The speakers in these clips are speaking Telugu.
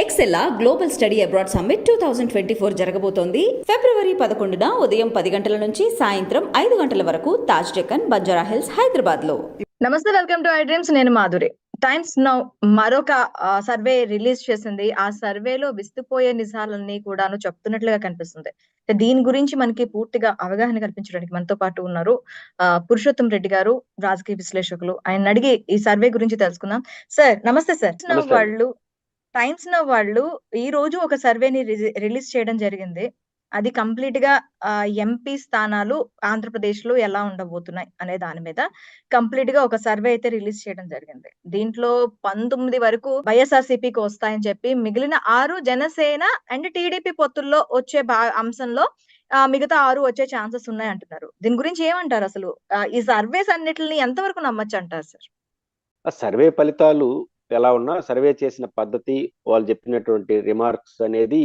ఎక్సెల్లా గ్లోబల్ స్టడీ అబ్రాడ్ సమ్మిట్ 2024 జరగబోతోంది. ఫిబ్రవరి 11న ఉదయం 10 గంటల నుంచి సాయంత్రం 5 గంటల వరకు తాజ్ డెక్కన్, బంజారా హిల్స్, హైదరాబాద్ లో. నమస్తే, వెల్కమ్ టు ఐ డ్రీమ్స్. నేను మాధురి. టైమ్స్ నౌ మరొక సర్వే రిలీజ్ చేసింది. ఆ సర్వేలో విస్తుపోయే నిజాలన్నీ కూడాను చెప్తున్నట్లుగా కనిపిస్తుంది. దీని గురించి మనకి పూర్తిగా అవగాహన కల్పించడానికి మనతో పాటు ఉన్నారు పురుషోత్తం రెడ్డి గారు, రాజకీయ విశ్లేషకులు. ఆయన అడిగి ఈ సర్వే గురించి తెలుసుకుందాం. సార్ నమస్తే. సార్ టైమ్స్ నౌ వాళ్ళు ఈ రోజు ఒక సర్వేని రిలీజ్ చేయడం జరిగింది. అది కంప్లీట్ గా ఎంపీ స్థానాలు ఆంధ్రప్రదేశ్ లో ఎలా ఉండబోతున్నాయి అనే దాని మీద కంప్లీట్ గా ఒక సర్వే అయితే రిలీజ్ చేయడం జరిగింది. దీంట్లో 19 వరకు వైఎస్ఆర్సీపీకి వస్తాయని చెప్పి, మిగిలిన 6 జనసేన అండ్ టీడీపీ పొత్తుల్లో వచ్చే అంశంలో మిగతా 6 వచ్చే ఛాన్సెస్ ఉన్నాయి అంటున్నారు. దీని గురించి ఏమంటారు? అసలు ఈ సర్వేస్ అన్నిటిని ఎంతవరకు నమ్మచ్చు అంటారు సార్? సర్వే ఫలితాలు ఎలా ఉన్నా, సర్వే చేసిన పద్ధతి, వాళ్ళు చెప్పినటువంటి రిమార్క్స్ అనేది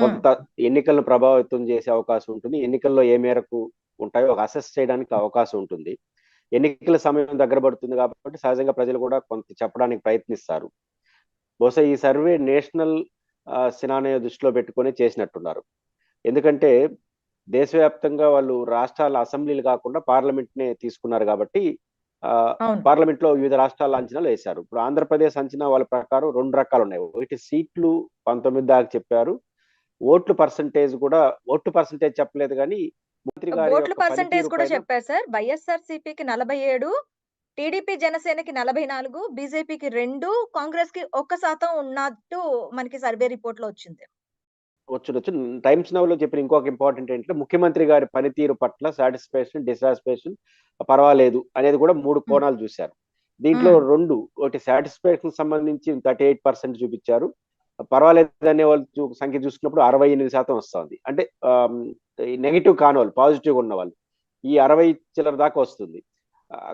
కొంత ఎన్నికలను ప్రభావితం చేసే అవకాశం ఉంటుంది. ఎన్నికల్లో ఏ మేరకు ఉంటాయో ఒక అసెస్ చేయడానికి అవకాశం ఉంటుంది. ఎన్నికల సమయం దగ్గర పడుతుంది కాబట్టి సహజంగా ప్రజలు కూడా కొంత చెప్పడానికి ప్రయత్నిస్తారు. బహుశా ఈ సర్వే నేషనల్ సినానియో దృష్టిలో పెట్టుకొని చేసినట్టున్నారు. ఎందుకంటే దేశవ్యాప్తంగా వాళ్ళు రాష్ట్రాల అసెంబ్లీలు కాకుండా పార్లమెంట్ నే తీసుకున్నారు కాబట్టి పార్లమెంట్ లో వివిధ రాష్ట్రాల అంచనాలు వేశారు. ఇప్పుడు ఆంధ్రప్రదేశ్ అంచనా వాళ్ళ ప్రకారం 2 రకాలు ఉన్నాయి. ఒకటి సీట్లు 19 దాకా చెప్పారు. ఓట్ల పర్సంటేజ్ చెప్పలేదు, కానీ మంత్రి గారి ఓట్ల పర్సంటేజ్ కూడా చెప్పారు సార్. వైఎస్ఆర్సీపీకి 47, టీడీపీ జనసేనకి 44, బీజేపీకి 2, కాంగ్రెస్ కి 1% ఉన్నట్టు మనకి సర్వే రిపోర్ట్ లో వచ్చింది. వచ్చు. టైమ్స్ నౌ లో చెప్పిన ఇంకొక ఇంపార్టెంట్ ఏంటంటే, ముఖ్యమంత్రి గారి పనితీరు పట్ల సాటిస్ఫాక్షన్, డిసాటిస్ఫాక్షన్, పర్వాలేదు అనేది కూడా 3 కోణాలు చూశారు. దీంట్లో 2, ఒకటి సాటిస్ఫాక్షన్ సంబంధించి 38% చూపించారు. పర్వాలేదు అనే వాళ్ళు సంఖ్య చూసుకున్నప్పుడు 68% వస్తుంది. అంటే నెగిటివ్ కాని వాళ్ళు, పాజిటివ్ ఉన్న వాళ్ళు ఈ 60 చిల్లర దాకా వస్తుంది.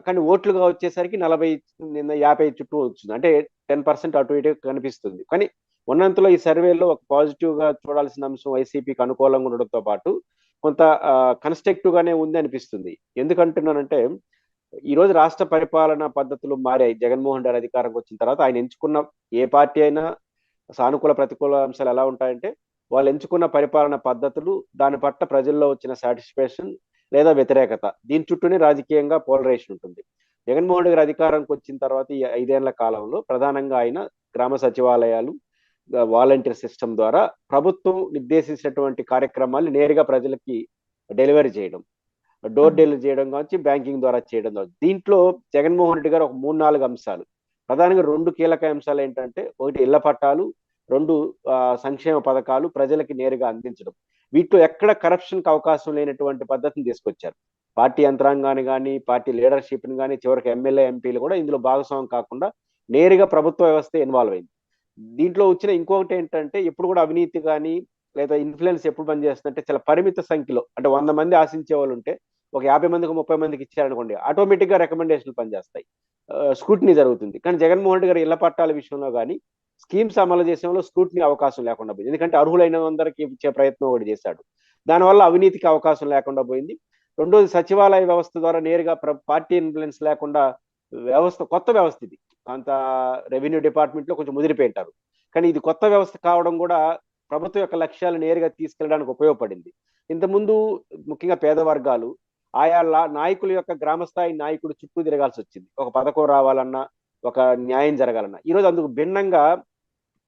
కానీ ఓట్లుగా వచ్చేసరికి 50 చుట్టూ వచ్చింది. అంటే 10% అటు ఇటు కనిపిస్తుంది. కానీ ఉన్నంతలో ఈ సర్వేలో ఒక పాజిటివ్ గా చూడాల్సిన అంశం వైసీపీకి అనుకూలంగా ఉండడంతో పాటు కొంత కన్స్ట్రక్టివ్ గానే ఉంది అనిపిస్తుంది. ఎందుకంటున్నానంటే, ఈ రోజు రాష్ట్ర పరిపాలనా పద్ధతులు మారాయి. జగన్మోహన్ రెడ్డి అధికారంకి వచ్చిన తర్వాత ఆయన ఎంచుకున్న ఏ పార్టీ అయినా సానుకూల ప్రతికూల అంశాలు ఎలా ఉంటాయంటే, వాళ్ళు ఎంచుకున్న పరిపాలన పద్ధతులు, దాని పట్ల ప్రజల్లో వచ్చిన సాటిస్ఫాక్షన్ లేదా వ్యతిరేకత, దీని చుట్టూనే రాజకీయంగా పోలరైజేషన్ ఉంటుంది. జగన్మోహన్ రెడ్డి గారి అధికారంకి వచ్చిన తర్వాత ఈ 5 ఏళ్ల కాలంలో ప్రధానంగా ఆయన గ్రామ సచివాలయాలు, వాలంటీర్ సిస్టమ్ ద్వారా ప్రభుత్వం నిర్దేశించినటువంటి కార్యక్రమాలు నేరుగా ప్రజలకి డెలివరీ చేయడం, డోర్ డెలివరీ చేయడం కావచ్చు, బ్యాంకింగ్ ద్వారా చేయడం కావచ్చు. దీంట్లో జగన్మోహన్ రెడ్డి గారు ఒక 3-4 అంశాలు, ప్రధానంగా 2 కీలక అంశాలు ఏంటంటే, ఒకటి ఇళ్ల పట్టాలు, 2 సంక్షేమ పథకాలు ప్రజలకి నేరుగా అందించడం. వీటిలో ఎక్కడ కరప్షన్కి అవకాశం లేనటువంటి పద్ధతిని తీసుకొచ్చారు. పార్టీ యంత్రాంగాన్ని కానీ, పార్టీ లీడర్షిప్ని కానీ, చివరికి ఎమ్మెల్యే, ఎంపీలు కూడా ఇందులో భాగస్వామ్యం కాకుండా నేరుగా ప్రభుత్వ వ్యవస్థ ఇన్వాల్వ్ అయింది. దీంట్లో వచ్చిన ఇంకొకటి ఏంటంటే, ఎప్పుడు కూడా అవినీతి కానీ లేదా ఇన్ఫ్లుయెన్స్ ఎప్పుడు పనిచేస్తుందంటే, చాలా పరిమిత సంఖ్యలో, అంటే 100 మంది ఆశించే వాళ్ళు ఉంటే ఒక 50 మందికి 30 మందికి ఇచ్చారనుకోండి, ఆటోమేటిక్ గా రికమెండేషన్లు పనిచేస్తాయి, స్క్రూటినీ జరుగుతుంది. కానీ జగన్మోహన్ రెడ్డి గారు ఇళ్ల పట్టాల విషయంలో కానీ, స్కీమ్స్ అమలు చేసేంలో స్క్రూటినీ అవకాశం లేకుండా పోయింది. ఎందుకంటే అర్హులైన అందరికీ ఇచ్చే ప్రయత్నం ఒకటి చేశాడు. దానివల్ల అవినీతికి అవకాశం లేకుండా పోయింది. రెండోది, సచివాలయ వ్యవస్థ ద్వారా నేరుగా పార్టీ ఇన్ఫ్లుయెన్స్ లేకుండా కొత్త వ్యవస్థ ఇది. అంత రెవెన్యూ డిపార్ట్మెంట్ లో కొంచెం ముదిరిపోయింటారు. కానీ ఇది కొత్త వ్యవస్థ కావడం కూడా ప్రభుత్వం యొక్క లక్ష్యాలు నేరుగా తీసుకెళ్ళడానికి ఉపయోగపడింది. ఇంతకుముందు ముఖ్యంగా పేద వర్గాలు ఆయా నాయకుల యొక్క గ్రామస్థాయి నాయకుడు చుట్టూ తిరగాల్సి వచ్చింది. ఒక పథకం రావాలన్నా, ఒక న్యాయం జరగాలన్నా. ఈరోజు అందుకు భిన్నంగా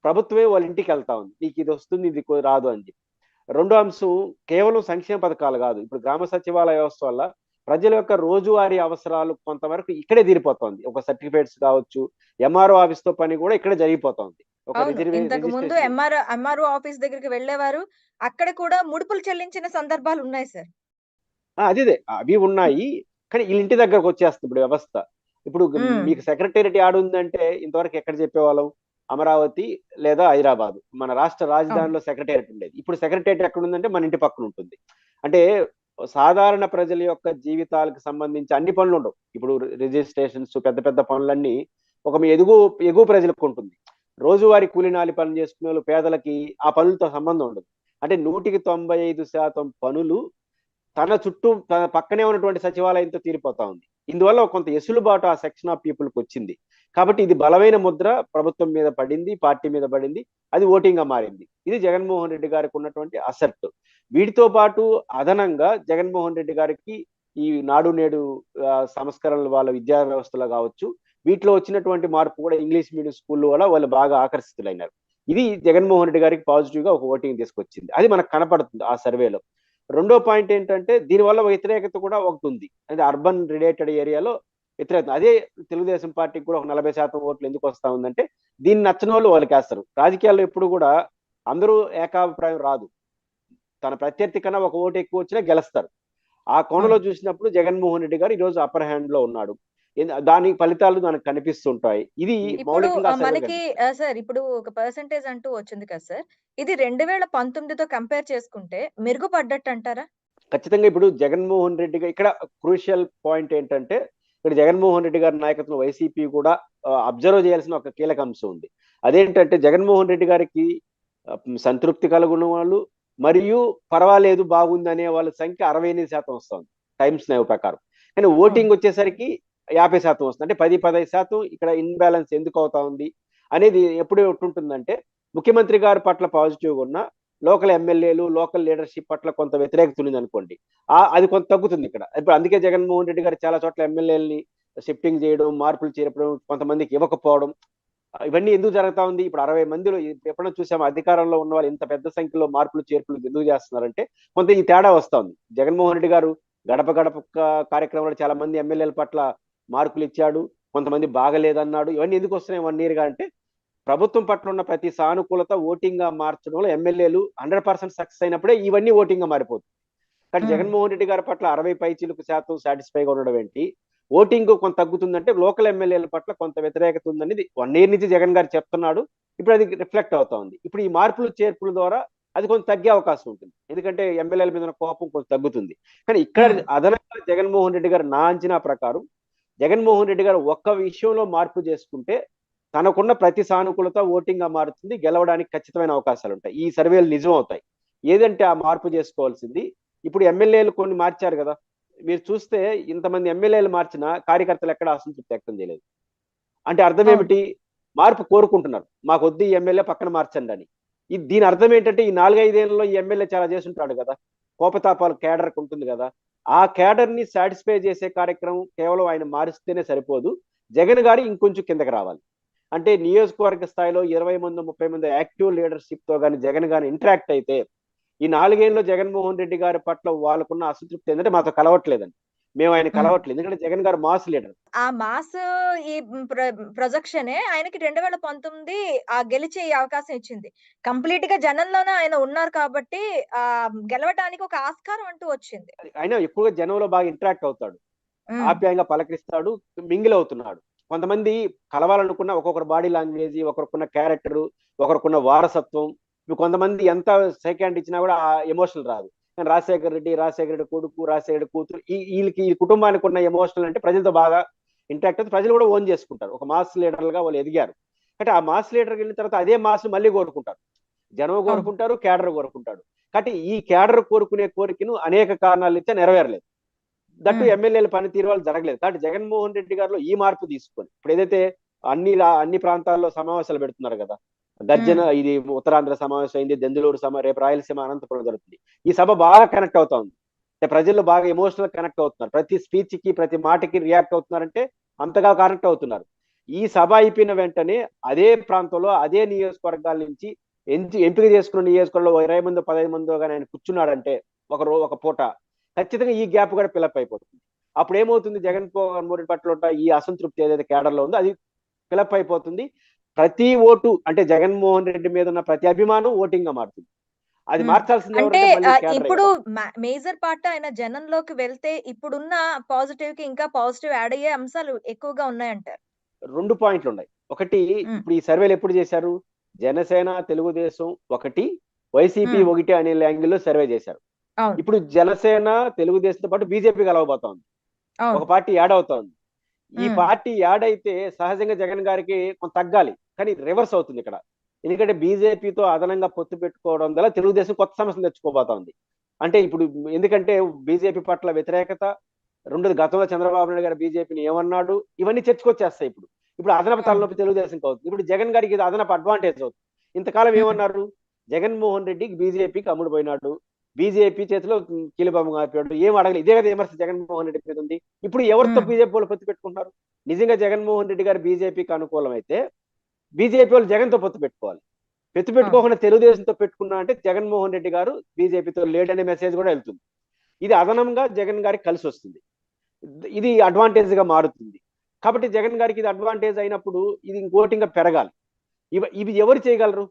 ప్రభుత్వమే వాళ్ళ ఇంటికి వెళ్తా ఉంది, నీకు ఇది వస్తుంది, ఇది రాదు అని చెప్పి. రెండో అంశం, కేవలం సంక్షేమ పథకాలు కాదు, ఇప్పుడు గ్రామ సచివాలయ వ్యవస్థ వల్ల ప్రజల యొక్క రోజువారీ అవసరాలు కొంతవరకు ఇక్కడే తీరిపోతుంది. ఒక సర్టిఫికేట్స్ కావచ్చు, ఎంఆర్ఓ ఆఫీస్ తో పని కూడా ఇక్కడే జరిగిపోతుంది. ఇంతకు ముందు ఎంఆర్ఓ ఆఫీస్ దగ్గరికి వెళ్ళేవారు, అక్కడ కూడా ముడుపులు చెల్లించిన సందర్భాలు ఉన్నాయి సార్. అదే అవి ఉన్నాయి. కానీ వీళ్ళ ఇంటి దగ్గరకు వచ్చేస్తుంది ఇప్పుడు వ్యవస్థ. ఇప్పుడు మీకు సెక్రటేరియట్ యాడ్ ఉందంటే ఇంతవరకు ఎక్కడ చెప్పేవాళ్ళం? అమరావతి లేదా హైదరాబాద్, మన రాష్ట్ర రాజధానిలో సెక్రటేరియట్ ఉండేది. ఇప్పుడు సెక్రటేరియట్ ఎక్కడ ఉందంటే మన ఇంటి పక్కన ఉంటుంది. అంటే సాధారణ ప్రజల యొక్క జీవితాలకు సంబంధించి అన్ని పనులు ఉండవు. ఇప్పుడు రిజిస్ట్రేషన్స్, పెద్ద పెద్ద పనులన్నీ ఒక ఎగువ ప్రజలకు ఉంటుంది. రోజువారీ కూలీనాలి పనులు చేసుకునే వాళ్ళు, పేదలకి ఆ పనులతో సంబంధం ఉండదు. అంటే 195% పనులు తన చుట్టూ, తన పక్కనే ఉన్నటువంటి సచివాలయంతో తీరిపోతా ఉంది. ఇందువల్ల కొంత ఎసులుబాటు ఆ సెక్షన్ ఆఫ్ పీపుల్కి వచ్చింది. కాబట్టి ఇది బలమైన ముద్ర ప్రభుత్వం మీద పడింది, పార్టీ మీద పడింది, అది ఓటింగ్ గా మారింది. ఇది జగన్మోహన్ రెడ్డి గారికి ఉన్నటువంటి అసెట్. వీటితో పాటు అదనంగా జగన్మోహన్ రెడ్డి గారికి ఈ నాడు నేడు సంస్కరణలు వాళ్ళ విద్యా వ్యవస్థలో కావచ్చు, వీటిలో వచ్చినటువంటి మార్పు కూడా ఇంగ్లీష్ మీడియం స్కూల్ వల్ల వాళ్ళు బాగా ఆకర్షితులైనారు. ఇది జగన్మోహన్ రెడ్డి గారికి పాజిటివ్ గా ఒక ఓటింగ్ తీసుకొచ్చింది. అది మనకు కనపడుతుంది ఆ సర్వేలో. రెండో పాయింట్ ఏంటంటే దీనివల్ల వ్యతిరేకత కూడా ఒకటి ఉంది. అంటే అర్బన్ రిలేటెడ్ ఏరియాలో వ్యతిరేకత. అదే తెలుగుదేశం పార్టీకి కూడా ఒక 40% ఓట్లు ఎందుకు వస్తా ఉందంటే దీన్ని నచ్చని వాళ్ళు వాళ్ళకి వేస్తారు. రాజకీయాల్లో ఎప్పుడు కూడా అందరూ ఏకాభిప్రాయం రాదు. తన ప్రత్యర్థి కన్నా ఒక ఓటు ఎక్కువ వచ్చినా గెలుస్తారు. ఆ కోణంలో చూసినప్పుడు జగన్మోహన్ రెడ్డి గారు ఈ రోజు అప్పర్ హ్యాండ్ లో ఉన్నాడు. దాని ఫలితాలు మనకు కనిపిస్తుంటాయి. ఇది ఇప్పుడు మౌలికంగా మనకి సార్ ఇప్పుడు ఒక పర్సెంటేజ్ అంటూ వచ్చింది కదా సార్, ఇది 2019తో కంపేర్ చేసుకుంటే మెరుగుపడ్డట్టు అంటారా? ఖచ్చితంగా ఇప్పుడు జగన్మోహన్ రెడ్డి గారు ఇక్కడ క్రూషియల్ పాయింట్ ఏంటంటే ఇక్కడ జగన్మోహన్ రెడ్డి గారి నాయకత్వం వైసీపీ కూడా అబ్జర్వ్ చేయాల్సిన ఒక కీలక అంశం ఉంది. అదేంటంటే జగన్మోహన్ రెడ్డి గారికి సంతృప్తి కలుగున్న వాళ్ళు మరియు పర్వాలేదు బాగుంది అనే వాళ్ళ సంఖ్య 68% వస్తుంది టైమ్స్ నైవ్ ప్రకారం. కానీ ఓటింగ్ వచ్చేసరికి 50% వస్తుంది. అంటే 10-15% ఇక్కడ ఇన్బ్యాలెన్స్ ఎందుకు అవుతా ఉంది అనేది ఎప్పుడు ఉంటుందంటే ముఖ్యమంత్రి గారి పట్ల పాజిటివ్గా ఉన్న లోకల్ ఎమ్మెల్యేలు లోకల్ లీడర్షిప్ పట్ల కొంత వ్యతిరేకత ఉంది అనుకోండి, అది కొంత తగ్గుతుంది ఇక్కడ. ఇప్పుడు అందుకే జగన్మోహన్ రెడ్డి గారు చాలా చోట్ల ఎమ్మెల్యేలని షిఫ్టింగ్ చేయడం, మార్పులు చేర్పడం, కొంతమందికి ఇవ్వకపోవడం, ఇవన్నీ ఎందుకు జరుగుతా ఉంది? ఇప్పుడు 60 మందిలో ఎప్పుడైనా చూసాము అధికారంలో ఉన్న వాళ్ళు ఇంత పెద్ద సంఖ్యలో మార్పులు చేర్పులు ఎందుకు చేస్తున్నారంటే కొంత ఈ తేడా వస్తా ఉంది. జగన్మోహన్ రెడ్డి గారు గడప గడప కార్యక్రమంలో చాలా మంది ఎమ్మెల్యేల పట్ల మార్కులు ఇచ్చాడు, కొంతమంది బాగలేదన్నాడు. ఇవన్నీ ఎందుకు వస్తున్నాయి 1 year గా అంటే ప్రభుత్వం పట్ల ఉన్న ప్రతి సానుకూలత ఓటింగ్ గా మార్చడంలో ఎమ్మెల్యేలు 100% సక్సెస్ అయినప్పుడే ఇవన్నీ ఓటింగ్ గా మారిపోతుంది. కానీ జగన్మోహన్ రెడ్డి గారి పట్ల 60% సాటిస్ఫైగా ఉండడం ఏంటి, ఓటింగ్ కొంత తగ్గుతుందంటే లోకల్ ఎమ్మెల్యేల పట్ల కొంత వ్యతిరేకత ఉందనేది 1 year నుంచి జగన్ గారు చెప్తున్నాడు. ఇప్పుడు అది రిఫ్లెక్ట్ అవుతా ఉంది. ఇప్పుడు ఈ మార్పులు చేర్పుల ద్వారా అది కొంచెం తగ్గే అవకాశం ఉంటుంది. ఎందుకంటే ఎమ్మెల్యేల మీద కోపం కొంచెం తగ్గుతుంది. కానీ ఇక్కడ అదనంగా జగన్మోహన్ రెడ్డి గారు నా అంచనా ప్రకారం జగన్మోహన్ రెడ్డి గారు ఒక్క విషయంలో మార్పు చేసుకుంటే తనకున్న ప్రతి సానుకూలత ఓటింగ్ గా మారుతుంది, గెలవడానికి ఖచ్చితమైన అవకాశాలు ఉంటాయి. ఈ సర్వేలు నిజం అవుతాయి. ఏదంటే ఆ మార్పు చేసుకోవాల్సింది. ఇప్పుడు ఎమ్మెల్యేలు కొన్ని మార్చారు కదా, మీరు చూస్తే ఇంతమంది ఎమ్మెల్యేలు మార్చిన కార్యకర్తలు ఎక్కడ అసంతృప్తి వ్యక్తం చేయలేదు. అంటే అర్థం ఏమిటి? మార్పు కోరుకుంటున్నారు, మాకు వద్దు ఈ ఎమ్మెల్యే పక్కన మార్చండి అని. దీని అర్థం ఏంటంటే ఈ 4-5 ఏళ్లలో ఈ ఎమ్మెల్యే చాలా చేస్తుంటాడు కదా, కోపతాపాలు కేడర్కి ఉంటుంది కదా, ఆ కేడర్ ని సాటిస్ఫై చేసే కార్యక్రమం కేవలం ఆయన మారిస్తేనే సరిపోదు, జగన్ గారు ఇంకొంచెం కిందకి రావాలి. అంటే నియోజకవర్గ స్థాయిలో 20 మంది 30 మంది యాక్టివ్ లీడర్షిప్ తో కానీ జగన్ గాని ఇంటరాక్ట్ అయితే ఈ 4 ఏళ్ళలో జగన్మోహన్ రెడ్డి గారి పట్ల వాళ్ళకున్న అసంతృప్తి ఏంటంటే మాతో కలవట్లేదండి, మేము ఆయన కలవట్లేదు, ఎందుకంటే జగన్ గారు మాస్ లీడర్. ఆ మాస్ ఈ ప్రొజెక్షనే ఆయనకి 2019 గెలిచే అవకాశం ఇచ్చింది. కంప్లీట్ గా జనంలోనే ఆయన ఉన్నారు కాబట్టి గెలవటానికి ఒక ఆస్కారం అంటూ వచ్చింది. ఆయన ఎక్కువగా జనంలో బాగా ఇంటరాక్ట్ అవుతాడు, ఆప్యాయంగా పలకరిస్తాడు, మింగిల్ అవుతున్నాడు. కొంతమంది కలవాలనుకున్న ఒక్కొక్కరు బాడీ లాంగ్వేజ్, ఒకరికున్న క్యారెక్టర్, ఒకరికున్న వారసత్వం, కొంతమంది ఎంత సెకండ్ ఇచ్చినా కూడా ఆ ఎమోషనల్ రాదు. కానీ రాజశేఖర రెడ్డి కొడుకు, రాజశేఖర రెడ్డి కూతురు, వీళ్ళకి ఈ కుటుంబానికి ఉన్న ఎమోషనల్ అంటే ప్రజలతో బాగా ఇంటరాక్ట్ అవుతుంది, ప్రజలు కూడా ఓన్ చేసుకుంటారు. ఒక మాస్ లీడర్లుగా వాళ్ళు ఎదిగారు. అంటే ఆ మాస్ లీడర్కి వెళ్ళిన తర్వాత అదే మాస్ మళ్ళీ కోరుకుంటారు, జనం కోరుకుంటారు, కేడర్ కోరుకుంటాడు. కాబట్టి ఈ కేడర్ కోరుకునే కోరికను అనేక కారణాలు ఇచ్చా నెరవేరలేదు. దట్టు ఎమ్మెల్యేల పనితీరు వాళ్ళు జరగలేదు. కాబట్టి జగన్మోహన్ రెడ్డి గారిలో ఈ మార్పు తీసుకొని ఇప్పుడు ఏదైతే అన్ని ప్రాంతాల్లో సమావేశాలు పెడుతున్నారు కదా, గర్జన, ఇది ఉత్తరాంధ్ర సమావేశం అయింది, దెందులూరు రేపు రాయలసీమ అనంతపురం జరుగుతుంది. ఈ సభ బాగా కనెక్ట్ అవుతా ఉంది. అంటే ప్రజలు బాగా ఎమోషనల్ కనెక్ట్ అవుతున్నారు, ప్రతి స్పీచ్ కి ప్రతి మాటకి రియాక్ట్ అవుతున్నారంటే అంతగా కనెక్ట్ అవుతున్నారు. ఈ సభ అయిపోయిన వెంటనే అదే ప్రాంతంలో అదే నియోజకవర్గాల నుంచి ఎంపిక చేసుకున్న నియోజకవర్గంలో 20 మంది 15 మంది కానీ ఆయన కూర్చున్నాడంటే ఒక పూట ఖచ్చితంగా ఈ గ్యాప్ కూడా ఫిలప్ అయిపోతుంది. అప్పుడు ఏమవుతుంది, జగన్మోహన్ రెడ్డి పట్ల ఈ అసంతృప్తి ఏదైతే కేడర్లో ఉందో అది ఫిలప్ అయిపోతుంది. ప్రతి ఓటు అంటే జగన్మోహన్ రెడ్డి మీద ఉన్న ప్రతి అభిమానం ఓటింగ్ గా మారుతుంది. అది మార్చాల్సింది అంటే ఇప్పుడు ఎవరంటే మేజర్ పార్ట్ ఆయన జనంలోకి వెళ్తే ఇప్పుడున్న పాజిటివ్ కి ఇంకా పాజిటివ్ యాడ్ అయ్యే అంశాలు ఎక్కువగా ఉన్నాయంటారు. 2 పాయింట్లు ఉన్నాయి. ఒకటి, ఇప్పుడు ఈ సర్వేలు ఎప్పుడు చేశారు, జనసేన తెలుగుదేశం ఒకటి, వైసీపీ ఒకటి అనే యాంగిల్లో సర్వే చేశారు. ఇప్పుడు జనసేన తెలుగుదేశంతో పాటు బీజేపీ కలవబోతా ఉంది, ఒక పార్టీ యాడ్ అవుతా ఉంది. ఈ పార్టీ యాడ్ అయితే సహజంగా జగన్ గారికి కొంత తగ్గాలి, కానీ రివర్స్ అవుతుంది ఇక్కడ. ఎందుకంటే బీజేపీతో అదనంగా పొత్తు పెట్టుకోవడం వల్ల తెలుగుదేశం కొత్త సమస్యలు తెచ్చుకోబోతా ఉంది. అంటే ఇప్పుడు ఎందుకంటే బీజేపీ పట్ల వ్యతిరేకత రెండోది గతంలో చంద్రబాబు నాయుడు గారు బీజేపీని ఏమన్నాడు, ఇవన్నీ చర్చకొచ్చేస్తాయి. ఇప్పుడు అదనపు తలనొప్పి తెలుగుదేశం అవుతుంది. ఇప్పుడు జగన్ గారికి ఇది అదనపు అడ్వాంటేజ్ అవుతుంది. ఇంతకాలం ఏమన్నారు, జగన్మోహన్ రెడ్డికి బీజేపీకి అమ్ముడు పోయినాడు, బీజేపీ చేతిలో కీలుబొమ్మ కాపాడు, ఏం అడగలేదు. ఇదే కదా విమర్శ జగన్మోహన్ రెడ్డి మీద ఉంది. ఇప్పుడు ఎవరితో బీజేపీ వాళ్ళు పొత్తు పెట్టుకుంటున్నారు? నిజంగా జగన్మోహన్ రెడ్డి గారు బీజేపీకి అనుకూలం అయితే బీజేపీ వాళ్ళు జగన్తో పొత్తు పెట్టుకోవాలి. పొత్తు పెట్టుకోకుండా తెలుగుదేశంతో పెట్టుకున్నా అంటే జగన్మోహన్ రెడ్డి గారు బీజేపీతో లేడనే మెసేజ్ కూడా వెళ్తుంది. ఇది అదనంగా జగన్ గారికి కలిసి వస్తుంది, ఇది అడ్వాంటేజ్ గా మారుతుంది. కాబట్టి జగన్ గారికి ఇది అడ్వాంటేజ్ అయినప్పుడు ఇది ఇంకోటి ఇంకా పెరగాలి. ఇవి ఎవరు చేయగలరు?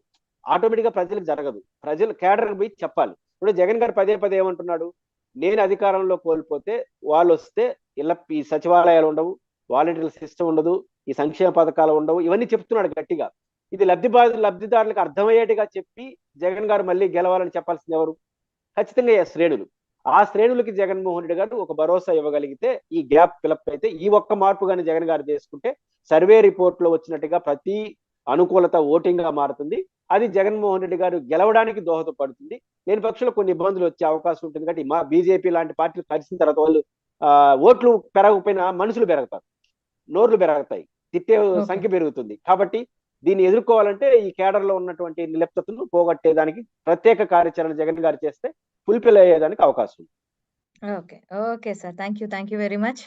ఆటోమేటిక్ గా ప్రజలకు జరగదు. ప్రజలు కేడర్ పోయి చెప్పాలి. ఇప్పుడు జగన్ గారు పదే పదే ఏమంటున్నాడు, నేను అధికారంలో కోల్పోతే వాళ్ళు వస్తే ఇలా ఈ సచివాలయాలు ఉండవు, వాలంటీర్ సిస్టమ్ ఉండదు, ఈ సంక్షేమ పథకాలు ఉండవు, ఇవన్నీ చెప్తున్నాడు గట్టిగా. ఇది లబ్ధిదారులకు అర్థమయ్యేట్టుగా చెప్పి జగన్ గారు మళ్ళీ గెలవాలని చెప్పాల్సింది ఎవరు? ఖచ్చితంగా శ్రేణులు. ఆ శ్రేణులకి జగన్మోహన్ రెడ్డి గారు ఒక భరోసా ఇవ్వగలిగితే ఈ గ్యాప్ ఫిలప్ అయితే, ఈ ఒక్క మార్పు కానీ జగన్ గారు చేసుకుంటే సర్వే రిపోర్ట్ లో వచ్చినట్టుగా ప్రతి అనుకూలత ఓటింగ్ గా మారుతుంది. అది జగన్మోహన్ రెడ్డి గారు గెలవడానికి దోహదపడుతుంది. లేని పక్షంలో కొన్ని ఇబ్బందులు వచ్చే అవకాశం ఉంటుంది. కాబట్టి మా బీజేపీ లాంటి పార్టీలు కలిసిన తర్వాత వాళ్ళు ఓట్లు పెరగకపోయినా మనుషులు పెరుగుతారు, నోర్లు పెరుగుతాయి, తిట్టే సంఖ్య పెరుగుతుంది. కాబట్టి దీన్ని ఎదుర్కోవాలంటే ఈ కేడర్ లో ఉన్నటువంటి నిలిప్తతను పోగొట్టేదానికి ప్రత్యేక కార్యాచరణ జగన్ గారు చేస్తే ఫుల్ఫిల్ అయ్యేదానికి అవకాశం ఉంది. Okay. Okay sir. Thank you very much.